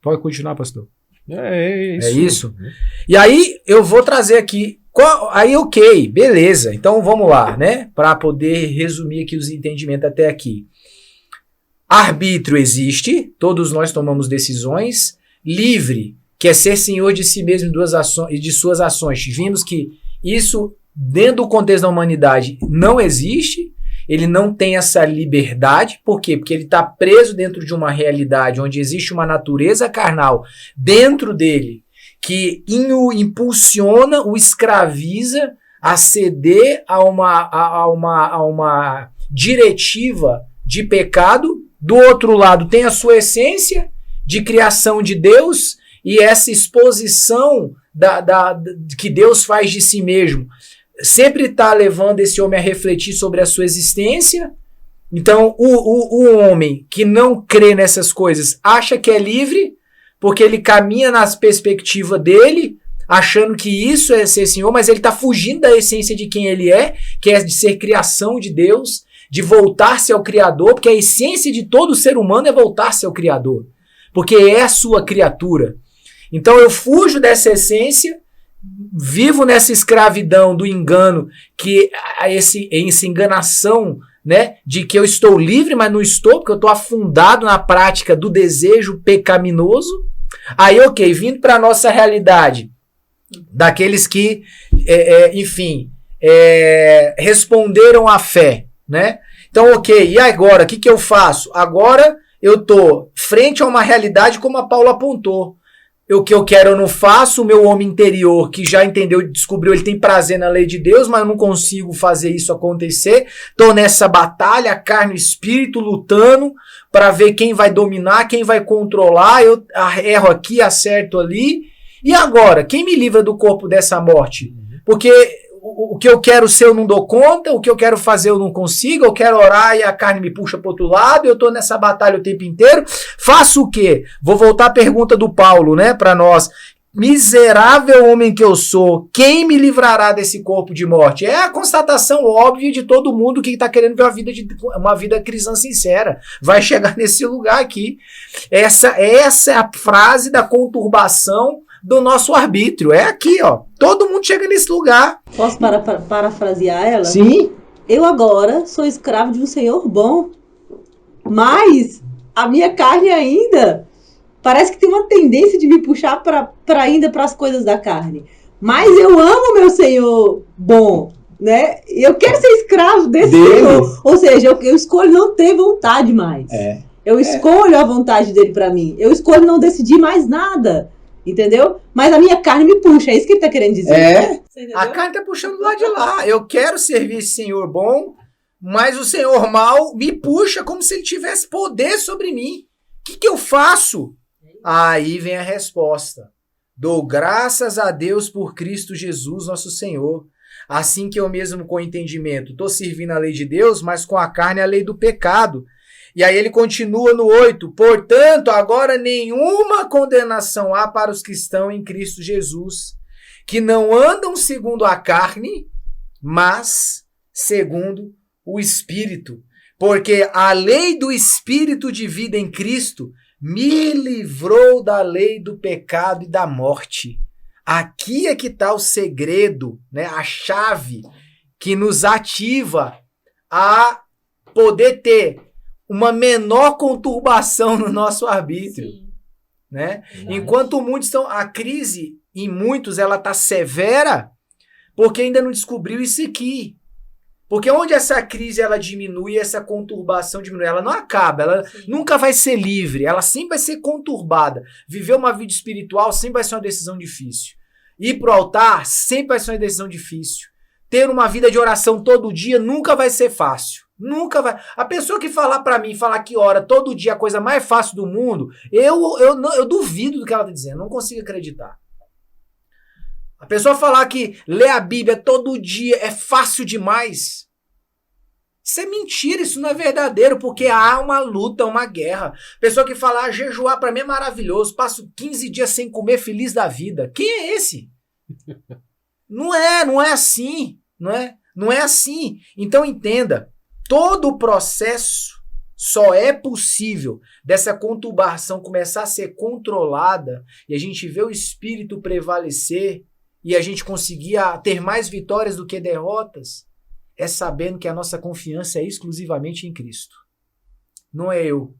Pode continuar, pastor. É isso. É isso. E aí eu vou trazer aqui, aí ok, beleza, então vamos lá, né, para poder resumir aqui os entendimentos até aqui. Arbítrio existe, todos nós tomamos decisões. Livre, que é ser senhor de si mesmo e de suas ações. Vimos que isso, dentro do contexto da humanidade, não existe. Ele não tem essa liberdade. Por quê? Porque ele está preso dentro de uma realidade onde existe uma natureza carnal dentro dele que o impulsiona, o escraviza a ceder a uma diretiva de pecado. Do outro lado, tem a sua essência de criação de Deus e essa exposição que Deus faz de si mesmo. Sempre está levando esse homem a refletir sobre a sua existência. Então, o homem que não crê nessas coisas acha que é livre, porque ele caminha nas perspectivas dele, achando que isso é ser senhor, mas ele está fugindo da essência de quem ele é, que é de ser criação de Deus, de voltar-se ao Criador, porque a essência de todo ser humano é voltar-se ao Criador, porque é a sua criatura. Então eu fujo dessa essência, vivo nessa escravidão do engano, que essa enganação, né, de que eu estou livre, mas não estou, porque eu estou afundado na prática do desejo pecaminoso. Aí, ok, vindo para a nossa realidade, daqueles que, responderam à fé, né? Então, ok, e agora? O que eu faço? Agora eu estou frente a uma realidade como a Paula apontou. O que eu quero eu não faço, o meu homem interior que já entendeu, descobriu, ele tem prazer na lei de Deus, mas eu não consigo fazer isso acontecer. Estou nessa batalha, carne e espírito, lutando para ver quem vai dominar, quem vai controlar. Eu erro aqui, acerto ali. E agora? Quem me livra do corpo dessa morte? Porque o que eu quero ser eu não dou conta, o que eu quero fazer eu não consigo, eu quero orar e a carne me puxa para outro lado, eu estou nessa batalha o tempo inteiro. Faço o quê? Vou voltar à pergunta do Paulo, né, para nós. Miserável homem que eu sou, quem me livrará desse corpo de morte? É a constatação óbvia de todo mundo que está querendo ver uma vida cristã sincera. Vai chegar nesse lugar aqui. Essa é a frase da conturbação do nosso arbítrio. É aqui, ó. Todo mundo chega nesse lugar. Posso parafrasear ela? Sim. Eu agora sou escravo de um senhor bom, mas a minha carne ainda parece que tem uma tendência de me puxar ainda para as coisas da carne. Mas eu amo meu senhor bom, né? Eu quero ser escravo desse senhor. Ou seja, eu escolho não ter vontade mais. Eu escolho a vontade dele para mim. Eu escolho não decidir mais nada. Entendeu? Mas a minha carne me puxa, é isso que ele tá querendo dizer. A carne tá puxando do lado de lá. Eu quero servir esse senhor bom, mas o senhor mau me puxa como se ele tivesse poder sobre mim. O que eu faço? Aí vem a resposta. Dou graças a Deus por Cristo Jesus, nosso Senhor. Assim que eu mesmo com entendimento estou servindo a lei de Deus, mas com a carne a lei do pecado. E aí ele continua no 8. Portanto, agora nenhuma condenação há para os que estão em Cristo Jesus, que não andam segundo a carne, mas segundo o Espírito. Porque a lei do Espírito de vida em Cristo me livrou da lei do pecado e da morte. Aqui é que está o segredo, né? A chave que nos ativa a poder ter uma menor conturbação no nosso arbítrio. Sim. Né? Enquanto muitos estão... A crise, em muitos, ela está severa porque ainda não descobriu isso aqui. Porque onde essa crise ela diminui, essa conturbação diminui, ela não acaba, ela nunca vai ser livre, ela sempre vai ser conturbada. Viver uma vida espiritual sempre vai ser uma decisão difícil. Ir pro altar sempre vai ser uma decisão difícil. Ter uma vida de oração todo dia nunca vai ser fácil. Nunca vai. A pessoa que falar pra mim, falar que ora todo dia a coisa mais fácil do mundo, eu duvido do que ela tá dizendo, não consigo acreditar. A pessoa falar que ler a Bíblia todo dia é fácil demais, isso é mentira, isso não é verdadeiro, porque há uma luta, uma guerra. A pessoa que falar jejuar pra mim é maravilhoso, passo 15 dias sem comer, feliz da vida. Quem é esse? Não é assim, não é assim. Então entenda. Todo o processo Só é possível dessa conturbação começar a ser controlada e a gente ver o espírito prevalecer e a gente conseguir ter mais vitórias do que derrotas, é sabendo que a nossa confiança é exclusivamente em Cristo. Não é eu.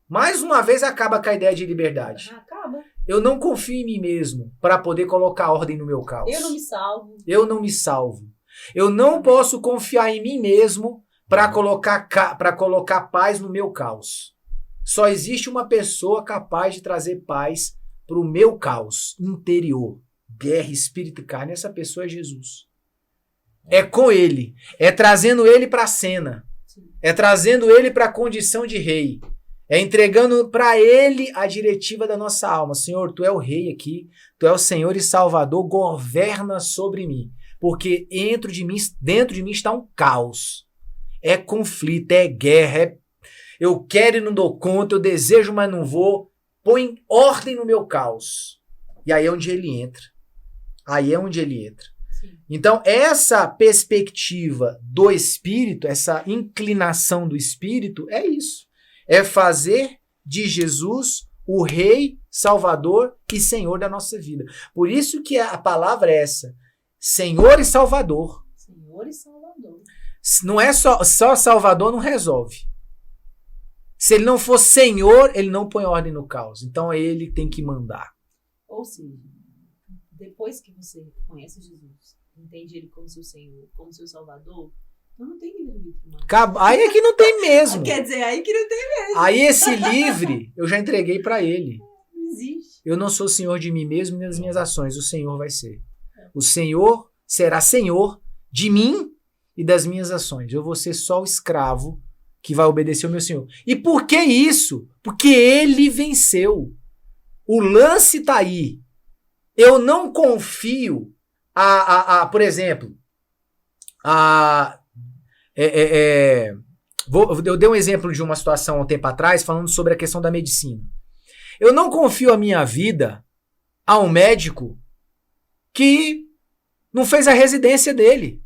Mais uma vez acaba com a ideia de liberdade. Acaba. Eu não confio em mim mesmo para poder colocar ordem no meu caos. Eu não me salvo. Eu não me salvo. Eu não posso confiar em mim mesmo para colocar paz no meu caos. Só existe uma pessoa capaz de trazer paz para o meu caos interior. Guerra, espírito e carne. Essa pessoa é Jesus. É com ele. É trazendo ele para a cena. É trazendo ele para a condição de rei. É entregando para ele a diretiva da nossa alma. Senhor, tu é o rei aqui. Tu é o Senhor e Salvador. Governa sobre mim. Porque dentro de mim está um caos. É conflito, é guerra. Eu quero e não dou conta. Eu desejo, mas não vou. Põe ordem no meu caos. E aí é onde ele entra. Aí é onde ele entra. Sim. Então, essa perspectiva do Espírito, essa inclinação do Espírito, é isso. É fazer de Jesus o Rei, Salvador e Senhor da nossa vida. Por isso que a palavra é essa. Senhor e Salvador. Senhor e Salvador. Não é só Salvador não resolve. Se ele não for Senhor, ele não põe ordem no caos. Então, ele tem que mandar. Ou seja, depois que você conhece Jesus, entende ele como seu Senhor, como seu Salvador, então não tem livre-arbítrio mais. Aí é que não tem mesmo. Quer dizer, aí que não tem mesmo. Aí esse livre, eu já entreguei para ele. Não existe. Eu não sou senhor de mim mesmo nem das minhas ações. O Senhor vai ser. O Senhor será senhor de mim e das minhas ações. Eu vou ser só o escravo que vai obedecer ao meu Senhor. E por que isso? Porque ele venceu. O lance tá aí. Eu não confio por exemplo, eu dei um exemplo de uma situação há um tempo atrás falando sobre a questão da medicina. Eu não confio a minha vida a um médico que não fez a residência dele.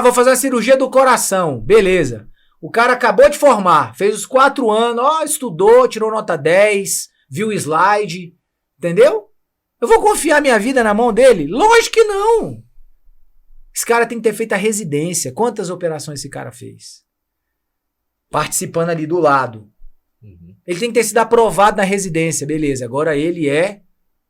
Vou fazer a cirurgia do coração. Beleza. O cara acabou de formar, fez os 4 anos, estudou, tirou nota 10, viu o slide, entendeu? Eu vou confiar minha vida na mão dele? Lógico que não. Esse cara tem que ter feito a residência. Quantas operações esse cara fez? Participando ali do lado. Uhum. Ele tem que ter sido aprovado na residência. Beleza, agora ele é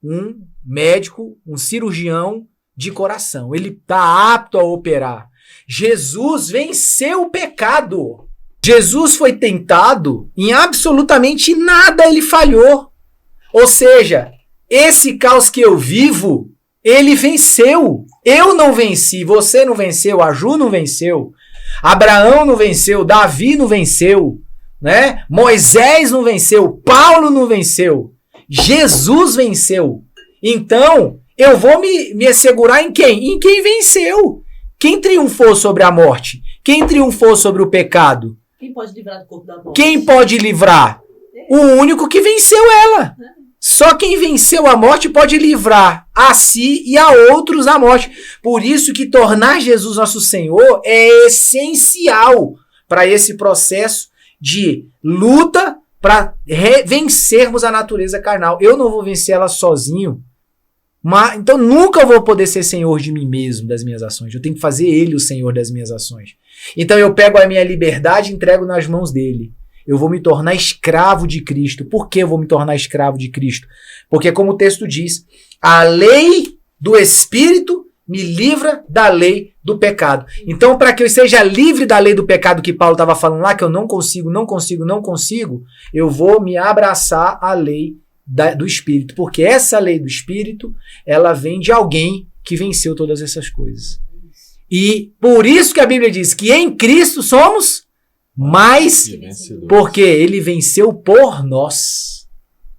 um médico, um cirurgião de coração. Ele está apto a operar. Jesus venceu o pecado. Jesus foi tentado, em absolutamente nada ele falhou. Ou seja, esse caos que eu vivo, ele venceu. Eu não venci, você não venceu, a Ju não venceu, Abraão não venceu, Davi não venceu, né? Moisés não venceu, Paulo não venceu, Jesus venceu. Então, eu vou me assegurar em quem? Em quem venceu. Quem triunfou sobre a morte? Quem triunfou sobre o pecado? Quem pode livrar do corpo da morte? Quem pode livrar? O único que venceu ela. Só quem venceu a morte pode livrar a si e a outros a morte. Por isso que tornar Jesus nosso Senhor é essencial para esse processo de luta para vencermos a natureza carnal. Eu não vou vencer ela sozinho. Então nunca vou poder ser senhor de mim mesmo, das minhas ações. Eu tenho que fazer ele o senhor das minhas ações. Então eu pego a minha liberdade e entrego nas mãos dele. Eu vou me tornar escravo de Cristo. Por que eu vou me tornar escravo de Cristo? Porque, como o texto diz, a lei do Espírito me livra da lei do pecado. Então, para que eu seja livre da lei do pecado que Paulo estava falando lá, que eu não consigo, eu vou me abraçar à lei do Espírito. Porque essa lei do Espírito, ela vem de alguém que venceu todas essas coisas. E por isso que a Bíblia diz que em Cristo somos mais, porque ele venceu por nós.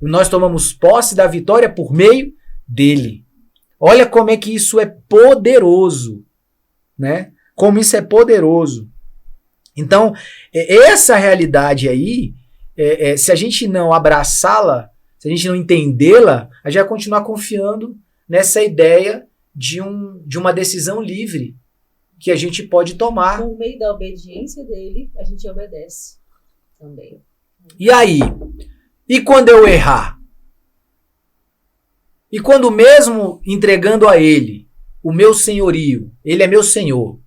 E nós tomamos posse da vitória por meio dele. Olha como é que isso é poderoso, né? Como isso é poderoso. Então, essa realidade aí, se a gente não abraçá-la, se a gente não entendê-la, a gente vai continuar confiando nessa ideia de uma decisão livre que a gente pode tomar. Por meio da obediência dele, a gente obedece. Também. E aí? E quando eu errar? E quando mesmo entregando a ele o meu senhorio, ele é meu senhor,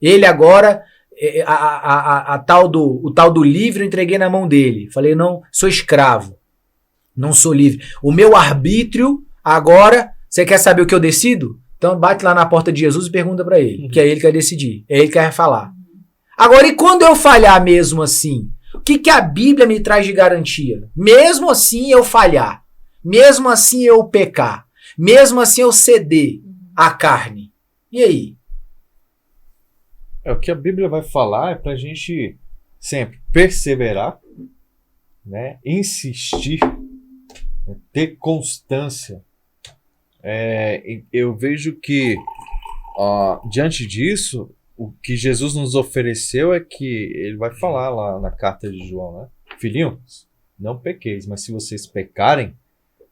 ele agora, o tal do livre eu entreguei na mão dele. Falei, não, sou escravo, não sou livre. O meu arbítrio agora, você quer saber o que eu decido? Então bate lá na porta de Jesus e pergunta pra ele, que é ele que vai decidir, é ele que vai falar. Agora, e quando eu falhar mesmo assim? O que a Bíblia me traz de garantia? Mesmo assim eu falhar, mesmo assim eu pecar, mesmo assim eu ceder à carne. E aí? O que a Bíblia vai falar é pra gente sempre perseverar, né? Insistir, né? Ter constância. Eu vejo que, diante disso, o que Jesus nos ofereceu é que ele vai falar lá na carta de João, né? Filhinhos, não pequeis, mas se vocês pecarem,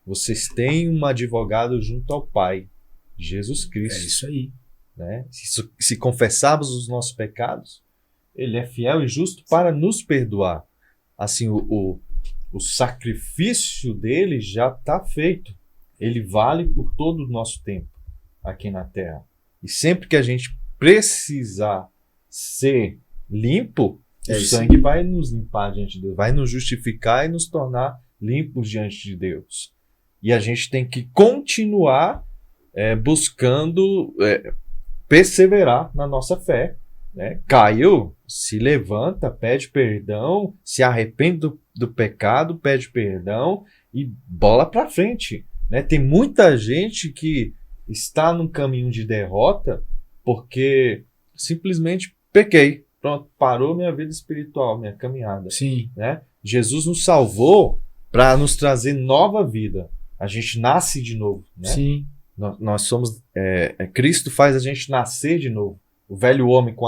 vocês têm um advogado junto ao Pai, Jesus Cristo. É isso aí. Né? Se confessarmos os nossos pecados, ele é fiel e justo para nos perdoar. Assim, o sacrifício dele já está feito. Ele vale por todo o nosso tempo aqui na Terra. E sempre que a gente precisar ser limpo, o sangue vai nos limpar diante de Deus, vai nos justificar e nos tornar limpos diante de Deus. E a gente tem que continuar buscando perseverar na nossa fé. Né? Caiu, se levanta, pede perdão, se arrepende do pecado, pede perdão e bola para frente. Né? Tem muita gente que está num caminho de derrota porque simplesmente pequei. Pronto, parou minha vida espiritual, minha caminhada. Sim. Né? Jesus nos salvou para nos trazer nova vida. A gente nasce de novo. Né? Sim. Nós somos... Cristo faz a gente nascer de novo. O velho homem com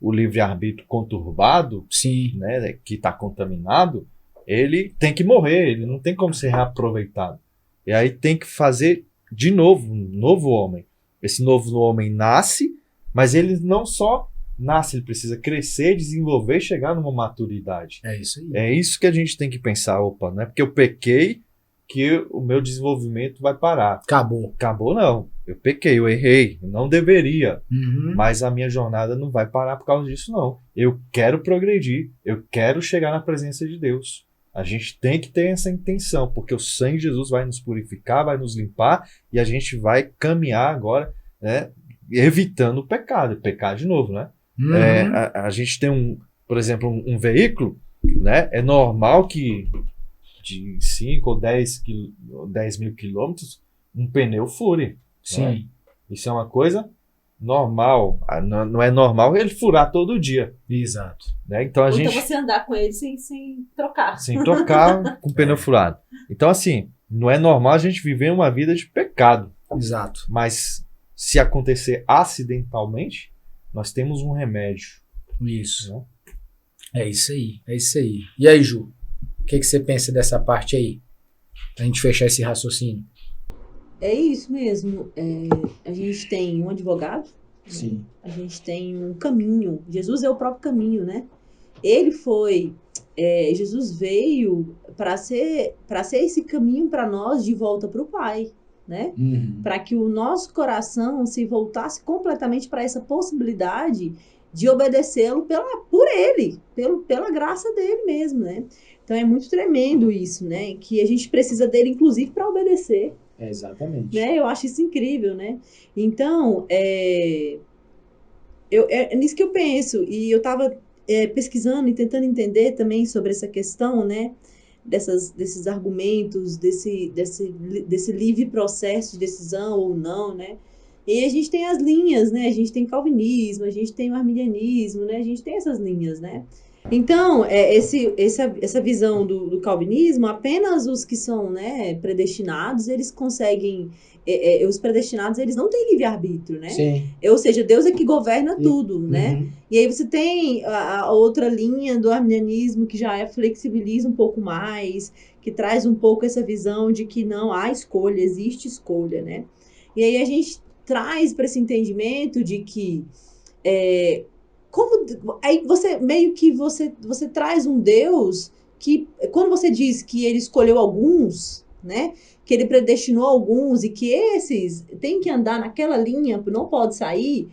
o livre-arbítrio conturbado, sim, né, que está contaminado, ele tem que morrer, ele não tem como ser reaproveitado. E aí tem que fazer de novo, um novo homem. Esse novo homem nasce, mas ele não só nasce, ele precisa crescer, desenvolver, chegar numa maturidade. É isso aí. É isso que a gente tem que pensar. Opa, não é porque eu pequei que o meu desenvolvimento vai parar. Acabou. Acabou não. Eu pequei, eu errei, eu não deveria. Uhum. Mas a minha jornada não vai parar por causa disso, não. Eu quero progredir, eu quero chegar na presença de Deus. A gente tem que ter essa intenção, porque o sangue de Jesus vai nos purificar, vai nos limpar, e a gente vai caminhar agora, né, evitando o pecado, pecar de novo, né? Uhum. A gente tem, por exemplo, um veículo, né? É normal que de 5 ou 10 mil quilômetros, um pneu fure. Sim. Né? Isso é uma coisa normal. Não é normal ele furar todo dia. Exato. Né? Então a gente... Então você andar com ele sem trocar. Sem trocar com o pneu furado. Então assim, não é normal a gente viver uma vida de pecado. Exato. Mas se acontecer acidentalmente, nós temos um remédio. Isso. Né? É isso aí. É isso aí. E aí, Ju? O que você pensa dessa parte aí? Pra gente fechar esse raciocínio. É isso mesmo. A gente tem um advogado. Sim. Né? A gente tem um caminho. Jesus é o próprio caminho, né? Ele foi... Jesus veio para ser esse caminho para nós de volta para o Pai, né? Uhum. Para que o nosso coração se voltasse completamente para essa possibilidade de obedecê-lo por ele, pela graça dele mesmo, né? Então é muito tremendo isso, né? Que a gente precisa dele, inclusive, para obedecer. Exatamente. Né? Eu acho isso incrível, né? Então, é nisso que eu penso. E eu estava pesquisando e tentando entender também sobre essa questão, né? Desses argumentos, desse livre processo de decisão ou não, né? E a gente tem as linhas, né? A gente tem calvinismo, a gente tem o arminianismo, né? A gente tem essas linhas, né? Então, essa visão do calvinismo, apenas os que são, né, predestinados, eles conseguem... os predestinados, eles não têm livre-arbítrio, né? Sim. Ou seja, Deus é que governa tudo, né? Uhum. E aí você tem a outra linha do arminianismo que já flexibiliza um pouco mais, que traz um pouco essa visão de que não há escolha, existe escolha, né? E aí a gente traz para esse entendimento de que Aí você meio que você traz um Deus que, quando você diz que ele escolheu alguns, né? Que ele predestinou alguns e que esses têm que andar naquela linha, não pode sair,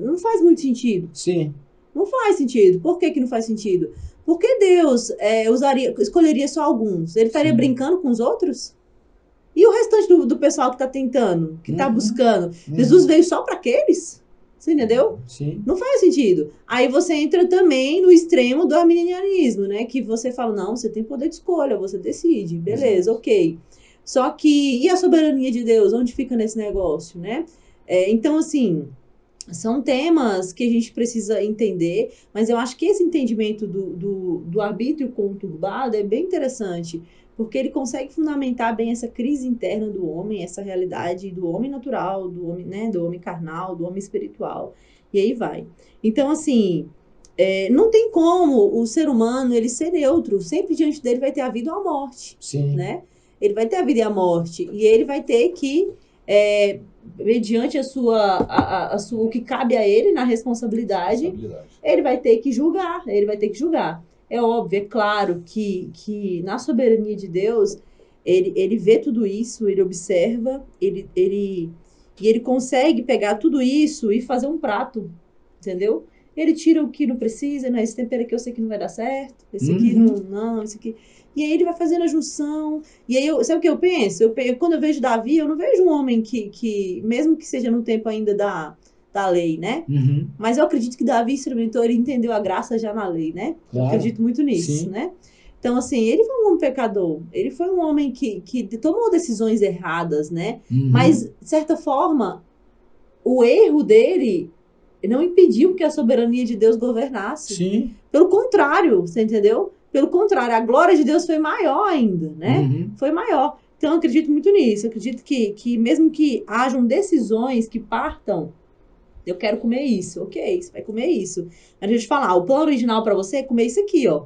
não faz muito sentido. Sim. Não faz sentido. Por que não faz sentido? Porque Deus escolheria só alguns. Ele estaria brincando com os outros? E o restante do pessoal que está tentando, que está buscando? Jesus veio só para aqueles? Você entendeu? Sim. Não faz sentido. Aí você entra também no extremo do arminianismo, né? Que você fala, não, você tem poder de escolha, você decide. Beleza, ok. Só que, e a soberania de Deus? Onde fica nesse negócio, né? Então, assim, são temas que a gente precisa entender, mas eu acho que esse entendimento do arbítrio conturbado é bem interessante, porque ele consegue fundamentar bem essa crise interna do homem, essa realidade do homem natural, do homem, né, do homem carnal, do homem espiritual, e aí vai. Então, assim, não tem como o ser humano ele ser neutro, sempre diante dele vai ter a vida ou a morte. Sim. Né? Ele vai ter a vida e a morte, e ele vai ter que, mediante o que cabe a ele na responsabilidade, ele vai ter que julgar, É óbvio, é claro que na soberania de Deus, ele vê tudo isso, ele observa, e ele consegue pegar tudo isso e fazer um prato, entendeu? Ele tira o que não precisa, né? Esse tempero aqui eu sei que não vai dar certo, esse aqui não, esse aqui... E aí ele vai fazendo a junção. E aí, sabe o que eu penso? Quando eu vejo Davi, eu não vejo um homem que mesmo que seja no tempo ainda da lei, né? Mas eu acredito que Davi experimentou, ele entendeu a graça já na lei, né? Claro. Eu acredito muito nisso, né? Então, assim, ele foi um homem pecador. Ele foi um homem que tomou decisões erradas, né? Mas, de certa forma, o erro dele não impediu que a soberania de Deus governasse. Sim. Pelo contrário, você entendeu? Pelo contrário, a glória de Deus foi maior ainda, né? Foi maior. Então, eu acredito muito nisso. Eu acredito que mesmo que hajam decisões que partam, eu quero comer isso. Ok, você vai comer isso. Mas deixa eu te falar, o plano original para você é comer isso aqui, ó.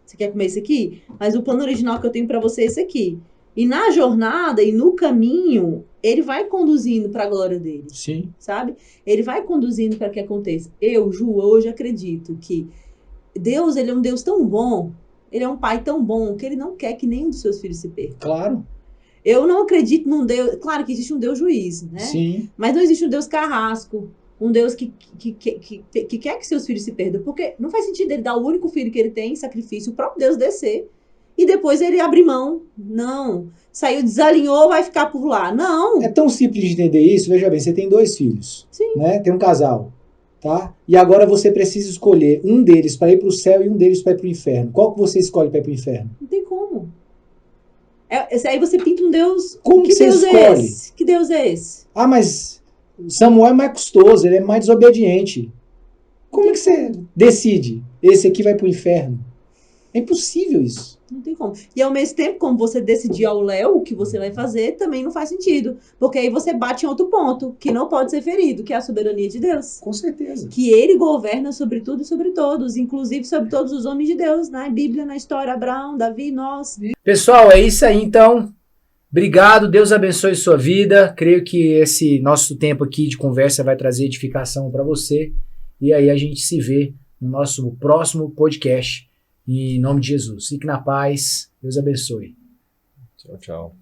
Você quer comer isso aqui? Mas o plano original que eu tenho para você é esse aqui. E na jornada e no caminho, ele vai conduzindo para a glória dele. Sim. Sabe? Ele vai conduzindo para que aconteça. Eu, Ju, hoje acredito que Deus, ele é um Deus tão bom, ele é um pai tão bom, que ele não quer que nenhum dos seus filhos se perca. Claro. Eu não acredito num Deus... Claro que existe um Deus juiz, né? Sim. Mas não existe um Deus carrasco, um Deus que quer que seus filhos se perdam. Porque não faz sentido ele dar o único filho que ele tem em sacrifício, o próprio Deus descer, e depois ele abrir mão. Não. Saiu, desalinhou, vai ficar por lá. Não. É tão simples de entender isso. Veja bem, você tem 2 filhos. Sim. Né? Tem um casal. Tá? E agora você precisa escolher um deles para ir para o céu e um deles para ir para o inferno. Qual que você escolhe para ir para o inferno? Não tem como. Aí você pinta um Deus... Como que você Deus escolhe? É esse? Que Deus é esse? Ah, mas Samuel é mais custoso, ele é mais desobediente. Como que você decide? Esse aqui vai para o inferno. É impossível isso. Não tem como. E ao mesmo tempo, como você decidir ao Léo o que você vai fazer, também não faz sentido. Porque aí você bate em outro ponto, que não pode ser ferido, que é a soberania de Deus. Com certeza. Que ele governa sobre tudo e sobre todos, inclusive sobre todos os homens de Deus, na Bíblia, na história, Abraão, Davi, nós. Pessoal, é isso aí então. Obrigado, Deus abençoe sua vida. Creio que esse nosso tempo aqui de conversa vai trazer edificação para você. E aí a gente se vê no nosso próximo podcast. Em nome de Jesus. Fique na paz. Deus abençoe. Tchau, tchau.